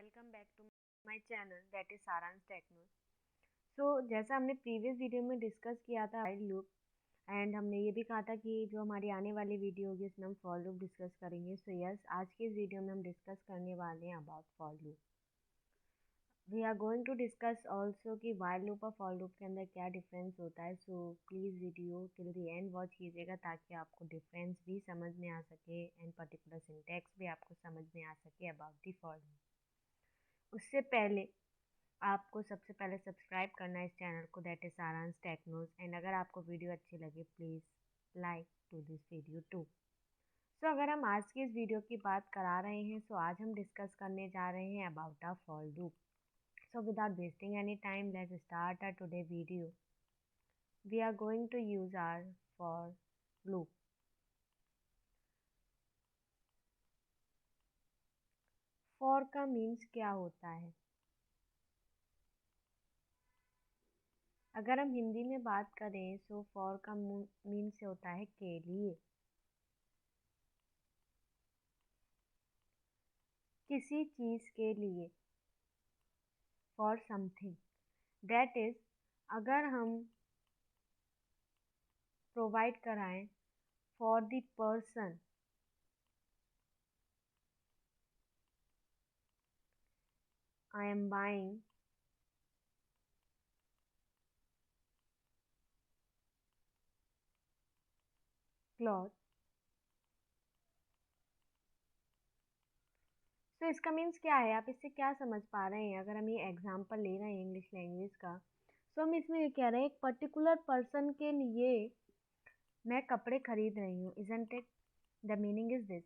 welcome back to my channel that is Saransh Techno। जैसा हमने previous video में discuss किया था वाइल लूप एंड हमने ये भी कहा था कि जो हमारी आने वाली वीडियो होगी इसमें हम फॉर लूप डिस्कस करेंगे। यस, आज की इस वीडियो में हम डिस्कस करने वाले हैं about for loop. We are going to discuss also कि वाइल लूप और फॉर लूप के अंदर क्या डिफरेंस होता है। Please video till the end watch कीजिएगा ताकि आपको डिफरेंस भी समझ में आ सके एंड पर्टिकुलर सिंटैक्स भी आपको समझ में आ सके अबाउट द फॉर लूप। उससे पहले आपको सबसे पहले सब्सक्राइब करना है इस चैनल को दैट इज सारांश टेक्नोज एंड अगर आपको वीडियो अच्छी लगे please like to this video too. अगर हम आज की इस वीडियो की बात करा रहे हैं आज हम डिस्कस करने जा रहे हैं about a for loop. Without wasting any time, let's start our today video. We are going to use our for loop. For का मीन्स क्या होता है? अगर हम हिंदी में बात करें फॉर का मीन्स होता है के लिए, किसी चीज के लिए, फॉर समथिंग। दैट इज अगर हम प्रोवाइड कराएं for the person I am buying cloth. इसका मीन्स क्या है, आप इससे क्या समझ पा रहे हैं? अगर हम ये एग्जाम्पल ले रहे हैं इंग्लिश लैंग्वेज का, हम इसमें ये कह रहे हैं एक पर्टिकुलर पर्सन के लिए मैं कपड़े खरीद रही हूँ। Isn't it? The meaning is this.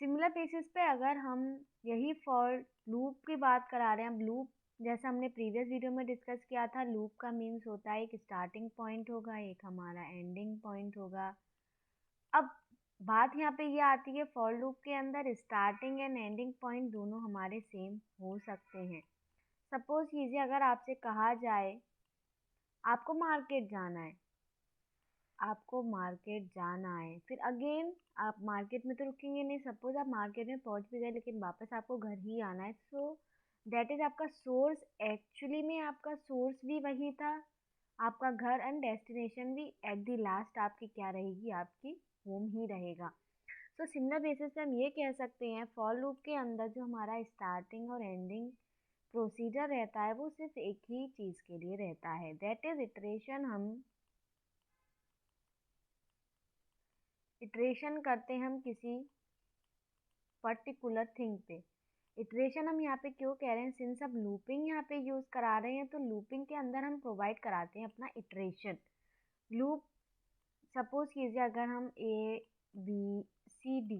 Similar basis पे अगर हम यही फॉर लूप की बात करा रहे हैं, अब लूप जैसा हमने प्रीवियस वीडियो में डिस्कस किया था, लूप का मीन्स होता है एक स्टार्टिंग पॉइंट होगा, एक हमारा एंडिंग पॉइंट होगा। अब बात यहाँ पे ये आती है फॉर लूप के अंदर स्टार्टिंग एंड एंडिंग पॉइंट दोनों हमारे सेम हो सकते हैं। सपोज कीजिए अगर आपसे कहा जाए आपको मार्केट जाना है, आपको मार्केट जाना है, फिर अगेन आप मार्केट में तो रुकेंगे नहीं। सपोज आप मार्केट में पहुंच भी गए लेकिन वापस आपको घर ही आना है, दैट इज आपका सोर्स। एक्चुअली में आपका सोर्स भी वही था, आपका घर, एंड डेस्टिनेशन भी एट द लास्ट आपकी क्या रहेगी, आपकी होम ही रहेगा। सिमिलर बेसिस पे हम ये कह सकते हैं फॉर लूप के अंदर जो हमारा स्टार्टिंग और एंडिंग प्रोसीजर रहता है वो सिर्फ एक ही चीज़ के लिए रहता है, दैट इज इटरेशन। हम इटरेशन करते हैं हम किसी पर्टिकुलर थिंग पे। इटरेशन हम यहाँ पे क्यों कह रहे हैं? सिंस अब लूपिंग यहाँ पे यूज करा रहे हैं तो लूपिंग के अंदर हम प्रोवाइड कराते हैं अपना इटरेशन। लूप सपोज कीजिए अगर हम ABCD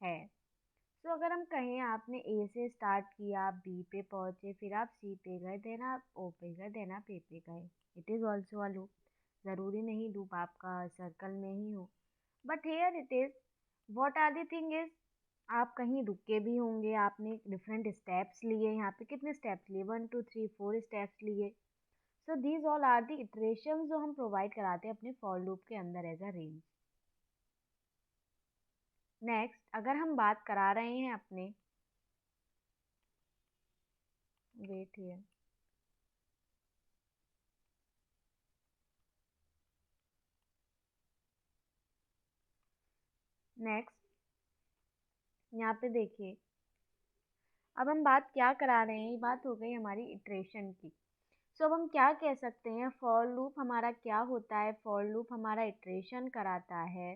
है, अगर हम कहें आपने A से स्टार्ट किया, आप B पे पहुंचे, फिर आप C पे गए, देन आप O पे गए, देन आप A पे गए, it is also a loop. ज़रूरी नहीं लूप आपका सर्कल में ही हो, but here it is what are the thing is आप कहीं रुके भी होंगे, आपने डिफरेंट स्टेप्स लिए। यहाँ पे कितने स्टेप्स लिए? 1 2 3 4 स्टेप्स लिए। These all are the iteration जो हम प्रोवाइड कराते हैं अपने फॉर लूप के अंदर एज अ रेंज। नेक्स्ट अगर हम बात करा रहे हैं अपने, वेट हियर, नेक्स्ट यहाँ पे देखिए, अब हम बात क्या करा रहे हैं, ये बात हो गई हमारी इटरेशन की। अब हम क्या कह सकते हैं, फॉर लूप हमारा क्या होता है? फॉर लूप हमारा इटरेशन कराता है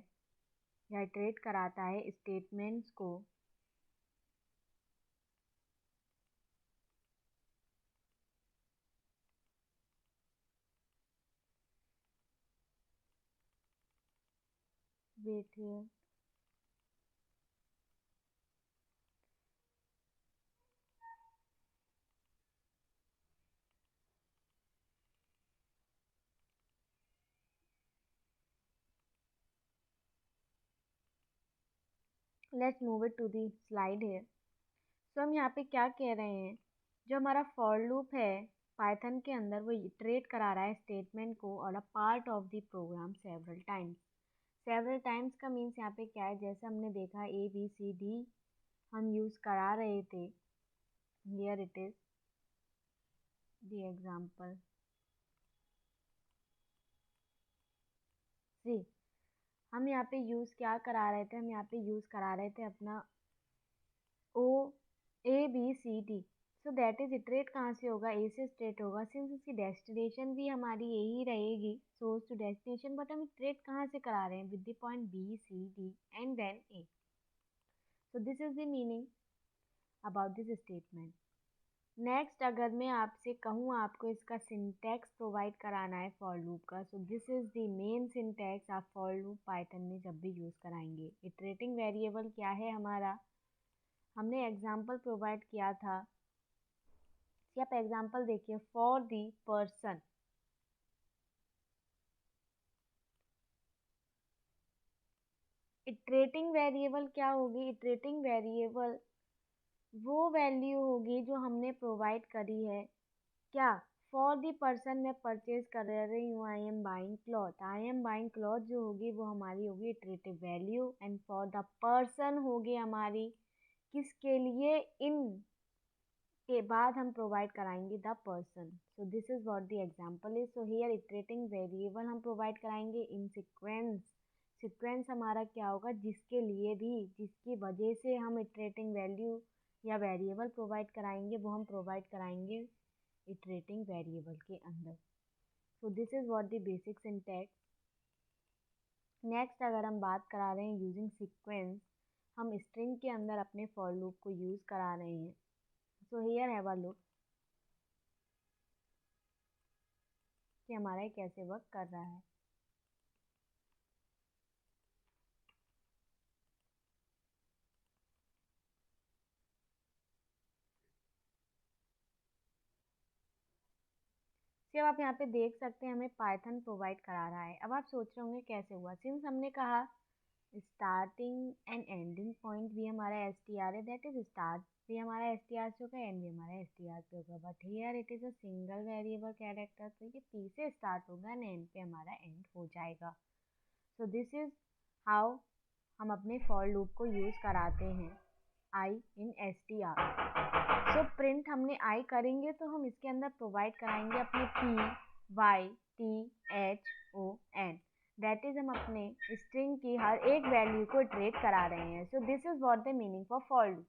या इटरेट कराता है स्टेटमेंट्स को wait here, let's move it to the slide है। हम यहाँ पे क्या कह रहे हैं, जो हमारा फॉर लूप है पाइथन के अंदर वो इटरेट करा रहा है स्टेटमेंट को और a part of the program several times. Several times का मीन्स यहाँ पे क्या है, जैसे हमने देखा ABCD हम यूज़ करा रहे थे, here it is the example. See हम यहाँ पे यूज़ क्या करा रहे थे, हम यहाँ पे यूज़ करा रहे थे अपना ABCD। So that is iterate कहाँ से होगा, ए से स्ट्रेट होगा, सिंस उसकी डेस्टिनेशन भी हमारी यही रहेगी, सोर्स टू डेस्टिनेशन, बट हम इटरेट कहाँ से करा रहे हैं, with the point BCD and then A। So this is the meaning about this statement. Next अगर मैं आपसे कहूँ आपको इसका सिंटैक्स प्रोवाइड कराना है फॉर लूप का, सो this is the main syntax आप फॉर लूप पाइथन में जब भी यूज़ कराएंगे। इटरेटिंग वेरिएबल क्या है हमारा, हमने एग्जांपल प्रोवाइड किया था कि आप एग्जांपल देखिए, for the person, iterating variable क्या होगी, इटरेटिंग वेरिएबल वो वैल्यू होगी जो हमने प्रोवाइड करी है, क्या, फॉर दी पर्सन मैं परचेज कर रही हूँ, I am buying cloth, I am buying cloth जो होगी वो हमारी होगी iterative value, and for the person होगी हमारी किसके लिए, इन के बाद हम प्रोवाइड कराएंगे the person. So this is what the example is. So here iterating variable हम प्रोवाइड कराएंगे इन सीक्वेंस, सीक्वेंस हमारा क्या होगा, जिसके लिए भी, जिसकी वजह से हम इटरेटिंग वैल्यू या वेरिएबल प्रोवाइड कराएंगे वो हम प्रोवाइड कराएंगे इटरेटिंग वेरिएबल के अंदर। सो this is what the basic syntax. Next अगर हम बात करा रहे हैं यूजिंग सीक्वेंस, हम स्ट्रिंग के अंदर अपने फॉर लूप को यूज़ करा रहे हैं। So here have a look कि हमारा ये कैसे वर्क कर रहा है। जब आप यहाँ पे देख सकते हैं हमें पाइथन प्रोवाइड करा रहा है। अब आप सोच रहे होंगे कैसे हुआ, सिंस हमने कहा स्टार्टिंग एंड एंडिंग पॉइंट भी हमारा str है, दैट इज स्टार्ट भी हमारा str से होगा, एंड भी हमारा str से होगा, but here it is a single variable character, तो ये p से स्टार्ट होगा एंड एंड पे हमारा एंड हो जाएगा। सो दिस इज हाउ हम अपने फॉर लूप को यूज़ कराते हैं आई इन str। सो प्रिंट हमने आई करेंगे तो हम इसके अंदर प्रोवाइड कराएंगे अपने PYTHON, दैट इज हम अपने स्ट्रिंग की हर एक वैल्यू को इटरेट करा रहे हैं। सो this is what the meaning for for loop.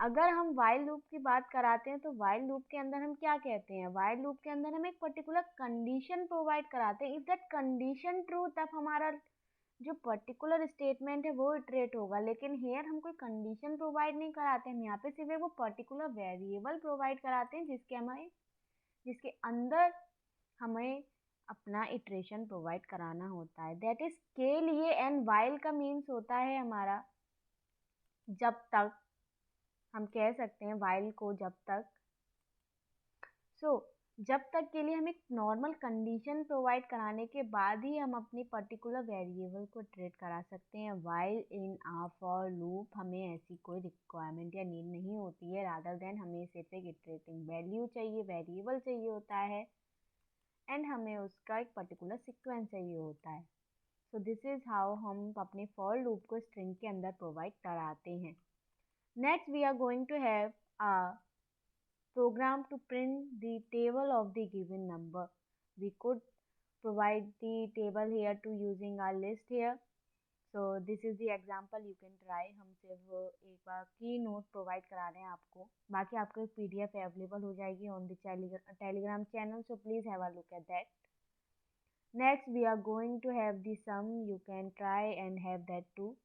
अगर हम वाइल लूप की बात कराते हैं तो वाइल लूप के अंदर हम क्या कहते हैं, वाइल लूप के अंदर हम एक पर्टिकुलर कंडीशन प्रोवाइड कराते हैं, इफ दैट कंडीशन ट्रू तब हमारा जो पर्टिकुलर स्टेटमेंट है वो इटरेट होगा। लेकिन हेयर हम कोई कंडीशन प्रोवाइड नहीं कराते, हम यहाँ पे सिर्फ वो पर्टिकुलर वेरिएबल प्रोवाइड कराते हैं जिसके अंदर हमें अपना इटरेशन प्रोवाइड कराना होता है, दैट इज के लिए। एंड वाइल का मीन्स होता है हमारा जब तक, हम कह सकते हैं वाइल को जब तक। सो जब तक के लिए हम एक नॉर्मल कंडीशन प्रोवाइड कराने के बाद ही हम अपनी पर्टिकुलर वेरिएबल को इटरेट करा सकते हैं। While in a for loop हमें ऐसी कोई रिक्वायरमेंट या नीड नहीं होती है, रादर देन हमें सिर्फ एक इटरेटिंग वैल्यू चाहिए, वेरिएबल चाहिए होता है, एंड हमें उसका एक पर्टिकुलर सीक्वेंस चाहिए होता है। सो दिस इज हाउ हम अपने फॉर लूप को स्ट्रिंग के अंदर प्रोवाइड कराते हैं। Next we are going to have a program to print the table of the given number. We could provide the table here to using our list here. So this is the example you can try. हम सिर्फ एक बार की note provide करा रहे हैं आपको, बाकी आपको एक PDF अवेलेबल हो जाएगी on the Telegram channel, so please have a look at that. Next we are going to have the sum, you can try and have that too.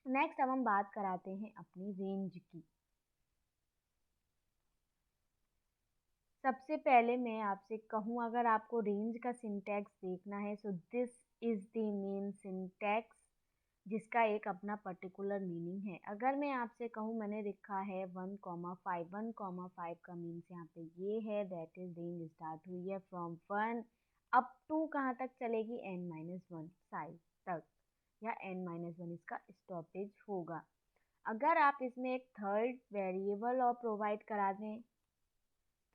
Next अब हम बात कराते हैं अपनी रेंज की। सबसे पहले मैं आपसे कहूँ अगर आपको रेंज का सिंटैक्स देखना है, so this is the main syntax जिसका एक अपना पर्टिकुलर मीनिंग है। अगर मैं आपसे कहूँ, मैंने लिखा है 1,5, 1,5 का मीन्स यहाँ पे ये है, दैट इज रेंज स्टार्ट हुई है फ्रॉम 1 अप टू कहाँ तक चलेगी, n-1 साइज तक, या n-1 इसका स्टॉपेज होगा। अगर आप इसमें एक थर्ड वेरिएबल और प्रोवाइड करा दें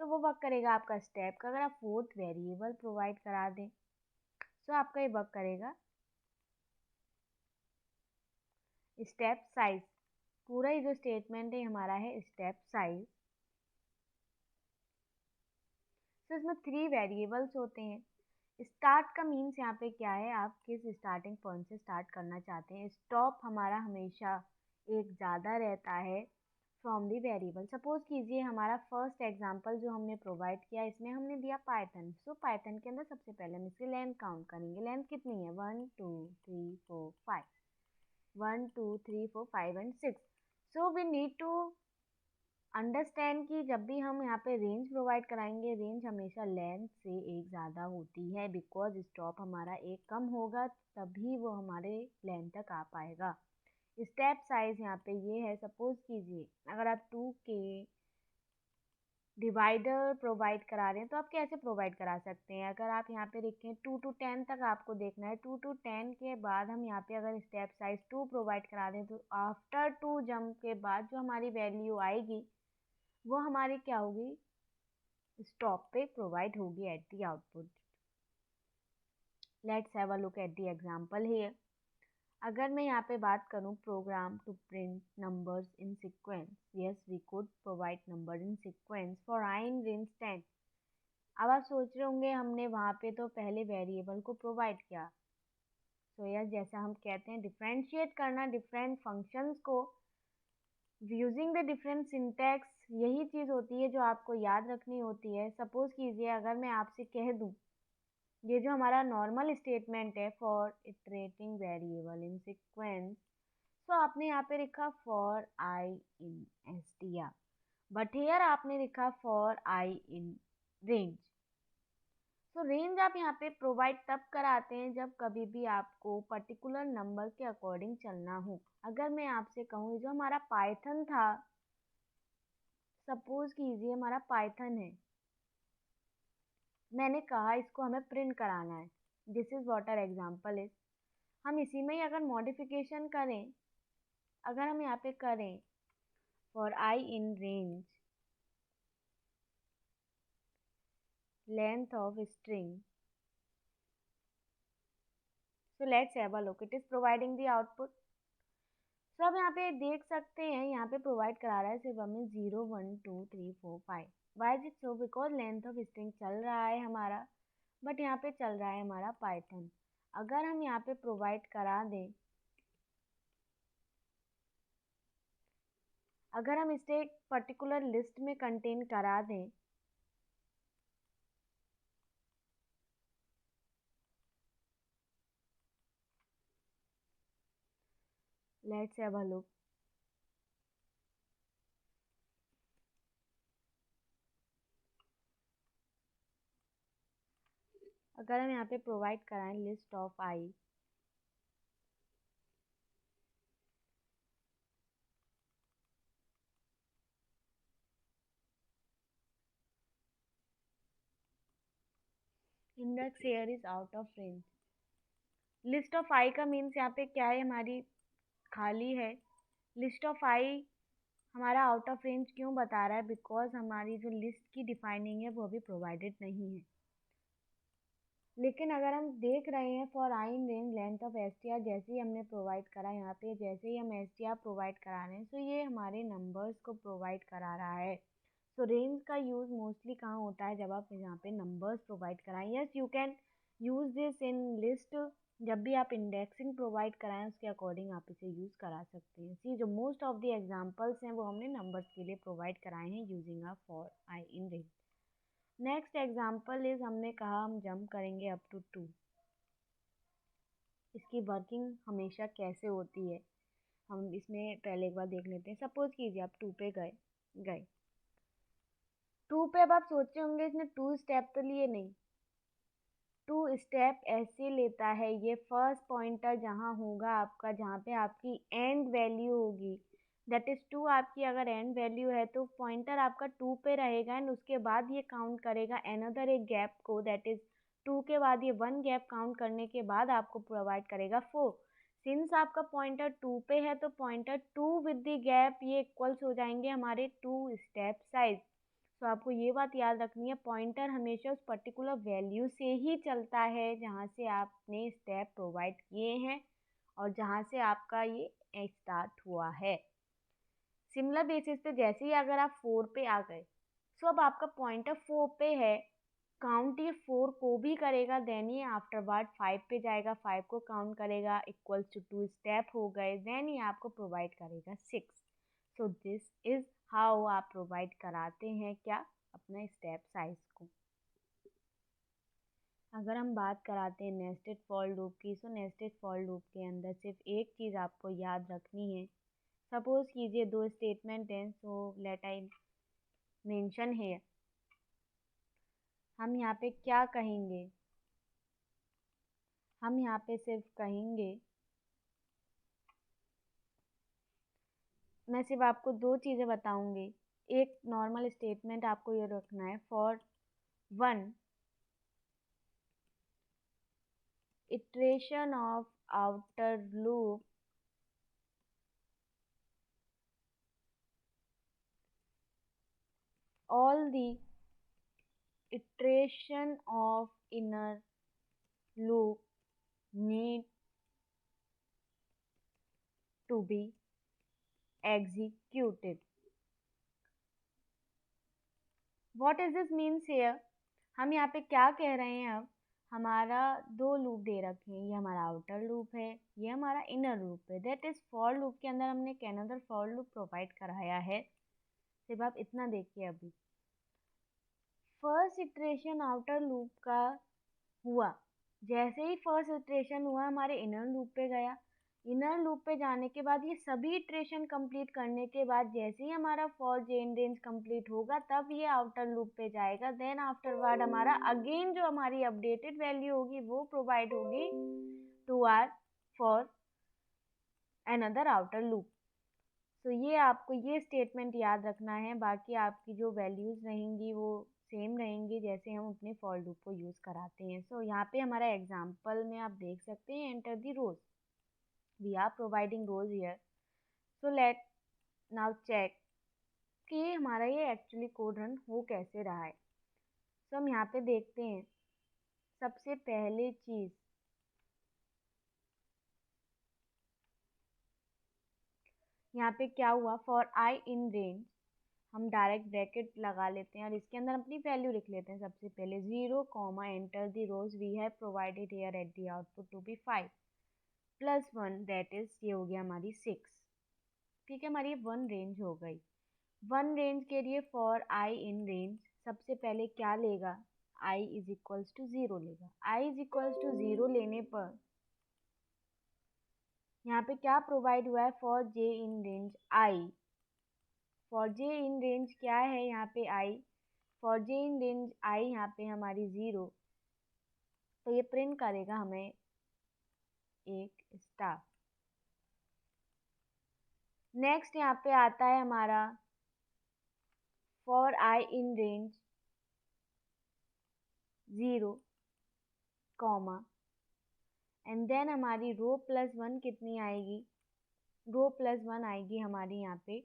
तो वो वर्क करेगा आपका स्टेप का। अगर आप फोर्थ वेरिएबल प्रोवाइड करा दें तो आपका ये वर्क करेगा स्टेप साइज, पूरा ही जो स्टेटमेंट है हमारा है स्टेप साइज। तो इसमें 3 वेरिएबल्स होते हैं। स्टार्ट का मीन्स यहाँ पे क्या है, आप किस स्टार्टिंग पॉइंट से स्टार्ट करना चाहते हैं। स्टॉप हमारा हमेशा एक ज़्यादा रहता है फ्रॉम दी वेरिएबल। सपोज कीजिए हमारा फर्स्ट एग्जांपल जो हमने प्रोवाइड किया, इसमें हमने दिया पाइथन। सो पाइथन के अंदर सबसे पहले हम इसकी लेंथ काउंट करेंगे। लेंथ कितनी है, 1 2 3 4 5, 1 2 3 4 5 and 6। So we need to understand कि जब भी हम यहाँ पे रेंज प्रोवाइड कराएंगे, रेंज हमेशा लेंथ से एक ज़्यादा होती है, बिकॉज स्टॉप हमारा एक कम होगा तभी वो हमारे लेंथ तक आ पाएगा। स्टेप साइज यहाँ पे ये है, सपोज कीजिए अगर आप 2 के डिवाइडर प्रोवाइड करा रहे हैं तो आप कैसे प्रोवाइड करा सकते हैं। अगर आप यहाँ पे देखें 2 to 10 तक आपको देखना है, 2 to 10 के बाद हम यहाँ पे अगर स्टेप साइज 2 प्रोवाइड करा रहे हैं तो आफ्टर 2 जंप के बाद जो हमारी वैल्यू आएगी वो हमारी क्या होगी, स्टॉप पे प्रोवाइड होगी at the output. Let's have a look at the example here. अगर मैं यहाँ पे बात करूँ program to print numbers in sequence, yes we could provide number in sequence for i in range 10। अब आप सोच रहे होंगे हमने वहाँ पे तो पहले वेरिएबल को प्रोवाइड किया। तो यस, जैसा हम कहते हैं डिफ्रेंशिएट करना डिफरेंट फंक्शंस को यूजिंग द डिफरेंट सिंटैक्स, यही चीज़ होती है जो आपको याद रखनी होती है। सपोज कीजिए अगर मैं आपसे कह दूँ, ये जो हमारा नॉर्मल स्टेटमेंट है for iterating variable in sequence, तो आपने यहाँ पे लिखा for i in str, but here आपने लिखा फॉर आई इन रेंज। तो रेंज आप यहाँ पे प्रोवाइड तब कराते हैं जब कभी भी आपको पर्टिकुलर नंबर के अकॉर्डिंग चलना हो। अगर मैं आपसे कहूँ जो हमारा पाइथन था, सपोज कीजिए हमारा पाइथन है, मैंने कहा इसको हमें प्रिंट कराना है, this is what our example is. हम इसी में ही अगर मॉडिफिकेशन करें, अगर हम यहाँ पे करें for i in range length of string, so let's have a look, it is providing the output। तो अब यहाँ पे देख सकते हैं यहाँ पे प्रोवाइड करा रहा है सिर्फ हमें 0 1 2 3 4 5। Why is it so, because length of string चल रहा है हमारा, बट यहाँ पे चल रहा है हमारा पाइथन। अगर हम यहाँ पे प्रोवाइड करा दें, अगर हम इसे एक पर्टिकुलर लिस्ट में कंटेन करा दें, लेट्स हैव अ लुक। अगर हम यहाँ पे प्रोवाइड कराएं list of I, index here is out of range. List of I का मीन्स यहाँ पे क्या है, हमारी खाली है। लिस्ट ऑफ आई हमारा आउट ऑफ रेंज क्यों बता रहा है, बिकॉज हमारी जो लिस्ट की डिफाइनिंग है वो अभी प्रोवाइडेड नहीं है। लेकिन अगर हम देख रहे हैं for i in range length of str, जैसे ही हमने प्रोवाइड करा यहाँ पे, जैसे ही हम str प्रोवाइड करा रहे हैं, सो ये हमारे नंबर्स को प्रोवाइड करा रहा है। सो रेंज का यूज़ मोस्टली कहाँ होता है, जब आप यहाँ पे नंबर्स प्रोवाइड कराएं। Yes, you can use this in list, जब भी आप इंडेक्सिंग प्रोवाइड कराएं उसके अकॉर्डिंग आप इसे यूज़ करा सकते हैं। सी जो मोस्ट ऑफ द एग्जांपल्स हैं वो हमने नंबर्स के लिए प्रोवाइड कराए हैं using a for i in range. Next example is, हमने कहा हम जंप करेंगे अप टू 2। इसकी वर्किंग हमेशा कैसे होती है हम इसमें पहले एक बार देख लेते हैं। सपोज कीजिए आप 2 पे गए गए 2 पे, अब आप सोच रहे होंगे इसने 2 स्टेप तो लिए नहीं। 2 स्टेप ऐसे लेता है, ये फर्स्ट पॉइंटर जहाँ होगा आपका, जहाँ पे आपकी एंड वैल्यू होगी, दैट इज 2। आपकी अगर एंड वैल्यू है तो पॉइंटर आपका 2 पे रहेगा, एंड उसके बाद ये काउंट करेगा अनदर एक गैप को, दैट इज 2 के बाद ये 1 गैप काउंट करने के बाद आपको प्रोवाइड करेगा 4। सिंस आपका पॉइंटर 2 पे है तो पॉइंटर 2 विद द गैप ये इक्वल्स हो जाएंगे हमारे 2 स्टेप साइज। तो आपको ये बात याद रखनी है, पॉइंटर हमेशा उस पर्टिकुलर वैल्यू से ही चलता है जहाँ से आपने स्टेप प्रोवाइड किए हैं, और जहाँ से आपका ये स्टार्ट हुआ है। सिमिलर बेसिस पे जैसे ही अगर आप 4 पे आ गए, सो अब आपका पॉइंटर 4 पे है, काउंट ये 4 को भी करेगा, देन ये आफ्टरवर्ड 5 पे जाएगा, 5 को काउंट करेगा, इक्वल्स टू 2 स्टेप हो गए, देन ये आपको प्रोवाइड करेगा 6। सो दिस इज हाउ आप प्रोवाइड कराते हैं क्या, अपना स्टेप साइज को। अगर हम बात कराते हैं नेस्टेड फॉर लूप की, सो नेस्टेड फॉर लूप के अंदर सिर्फ एक चीज़ आपको याद रखनी है। सपोज कीजिए 2 स्टेटमेंट हैं, सो लेट आई मेंशन है, हम यहाँ पे क्या कहेंगे, हम यहाँ पे सिर्फ कहेंगे, मैं सिर्फ आपको 2 चीज़ें बताऊंगी। एक नॉर्मल स्टेटमेंट आपको ये रखना है, for 1 iteration of outer loop all the iteration of inner loop need to be executed. What is this means here? हम यहाँ पे क्या कह रहे हैं, अब हमारा 2 लूप दे रखे हैं, ये हमारा आउटर लूप है, ये हमारा इनर लूप है। दैट इज फॉर लूप के अंदर हमने अनदर फॉर लूप प्रोवाइड कराया है। सिर्फ आप इतना देखिए, अभी फर्स्ट इटरेशन आउटर लूप का हुआ, जैसे ही फर्स्ट इटरेशन हुआ हमारे इनर लूप पे गया, इनर लूप पे जाने के बाद ये सभी इटरेशन कंप्लीट करने के बाद जैसे ही हमारा फॉर चेन रेंज कंप्लीट होगा तब ये आउटर लूप पे जाएगा। देन आफ्टरवर्ड हमारा अगेन जो हमारी अपडेटेड वैल्यू होगी वो प्रोवाइड होगी to or for another outer loop. तो ये आपको ये स्टेटमेंट याद रखना है, बाकी आपकी जो वैल्यूज़ रहेंगी वो सेम रहेंगी जैसे हम अपने फॉर लूप को यूज़ कराते हैं। सो यहाँ पे हमारा एग्जांपल में आप देख सकते हैं, enter the rows, we are providing rows here. So let now check कि हमारा ये एक्चुअली कोड रन हो कैसे रहा है। सो हम यहाँ पे देखते हैं, सबसे पहले चीज़ यहाँ पे क्या हुआ, फॉर आई इन रेंज, हम डायरेक्ट ब्रैकेट लगा लेते हैं और इसके अंदर अपनी वैल्यू लिख लेते हैं। सबसे पहले 0 comma enter the rows we have provided here at the output to be 5 plus 1, that is ये हो गया हमारी 6। ठीक है, हमारी 1 रेंज हो गई। 1 रेंज के लिए फॉर आई इन रेंज सबसे पहले क्या लेगा, आई इज इक्वल्स टू 0 लेगा। आई इज इक्वल्स टू 0 लेने पर यहाँ पे क्या प्रोवाइड हुआ है, for J in range I, for J in range क्या है यहाँ पे आई, for J in range I यहाँ पे हमारी 0, तो ये प्रिंट करेगा हमें एक स्टार। नेक्स्ट यहाँ पे आता है हमारा for i in range 0 comma and then हमारी रो प्लस 1 कितनी आएगी, रो प्लस 1 आएगी हमारी यहाँ पे,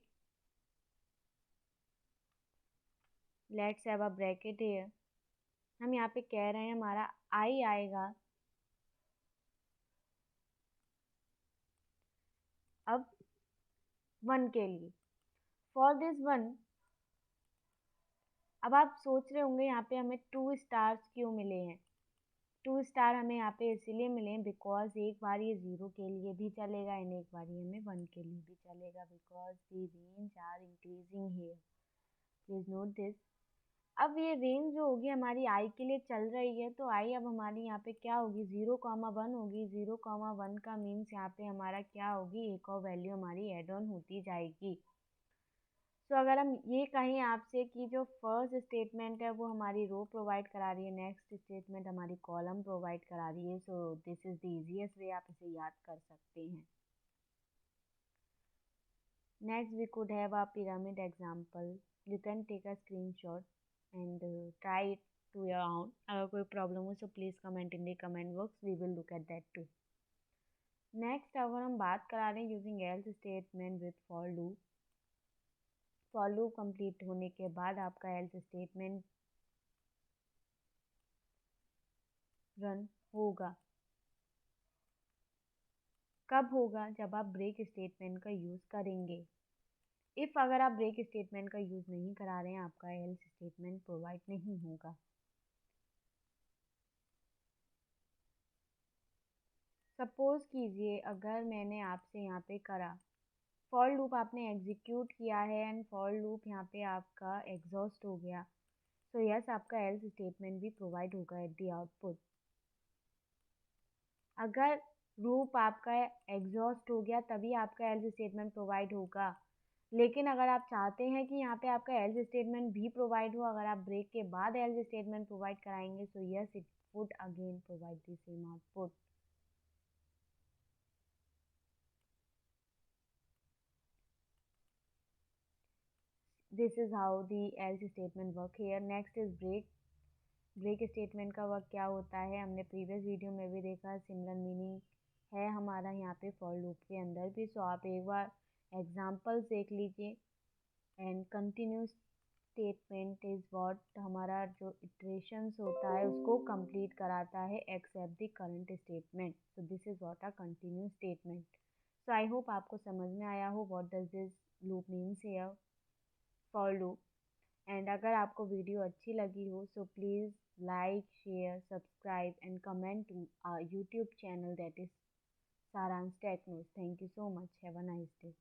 let's have a bracket here, हम यहाँ पे कह रहे हैं हमारा आई आएगा अब 1 के लिए। फॉर दिस 1, अब आप सोच रहे होंगे यहाँ पे हमें 2 स्टार्स क्यों मिले हैं। 2 स्टार हमें यहाँ पे इसीलिए मिले हैं बिकॉज एक बार ये 0 के लिए भी चलेगा एंड एक बार ये हमें 1 के लिए भी चलेगा, because the range are increasing here, please note this. अब ये रेंज जो होगी हमारी आई के लिए चल रही है, तो आई अब हमारी यहाँ पे क्या होगी, 0,1 होगी। 0,1 का मीन्स यहाँ पे हमारा क्या होगी, एक और वैल्यू हमारी एड ऑन होती जाएगी। तो अगर हम ये कहें आपसे कि जो फर्स्ट स्टेटमेंट है वो हमारी रो प्रोवाइड करा रही है, नेक्स्ट स्टेटमेंट हमारी कॉलम प्रोवाइड करा रही है, so this is the easiest way, आप इसे याद कर सकते हैं। Next we could have a pyramid example, you can take a screenshot and try it to your own. अगर कोई प्रॉब्लम हो so please comment in the comment box, we will look at that too. Next अगर हम बात करा रहे हैं using else statement with for loop, for loop complete होने के बाद आपका एल्स स्टेटमेंट रन होगा। कब होगा? जब आप ब्रेक स्टेटमेंट का यूज़ करेंगे। इफ़ अगर आप ब्रेक स्टेटमेंट का यूज़ नहीं करा रहे हैं, आपका एल्स स्टेटमेंट प्रोवाइड नहीं होगा। सपोज़ कीजिए अगर मैंने आपसे यहाँ पे करा, फॉर लूप आपने एग्जीक्यूट किया है एंड फॉर लूप यहाँ पे आपका एग्जॉस्ट हो गया, तो यस आपका एल्स स्टेटमेंट भी प्रोवाइड होगा एट दी आउटपुट। अगर लूप आपका एग्जॉस्ट हो गया तभी आपका एल्स स्टेटमेंट प्रोवाइड होगा। लेकिन अगर आप चाहते हैं कि यहाँ पे आपका एल्स स्टेटमेंट भी प्रोवाइड हो, अगर आप ब्रेक के बाद एल्स स्टेटमेंट प्रोवाइड कराएंगे, so yes it would again provide the same output. This is how the else statement work here. Next is break. Break statement का वर्क क्या होता है, हमने प्रीवियस वीडियो में भी देखा, सिमिलर मीनिंग है हमारा यहाँ पे फॉर लूप के अंदर भी। सो आप एक बार एग्जाम्पल्स देख लीजिए। And continuous statement is what हमारा जो इटरेशंस होता है उसको कंप्लीट कराता है except the current statement. So this is what a continuous statement. So I hope आपको समझ में आया हो what does this loop means here, for loop. And अगर आपको वीडियो अच्छी लगी हो so please like share subscribe and comment to our YouTube channel that is Saransh technos. Thank you so much. Have a nice day.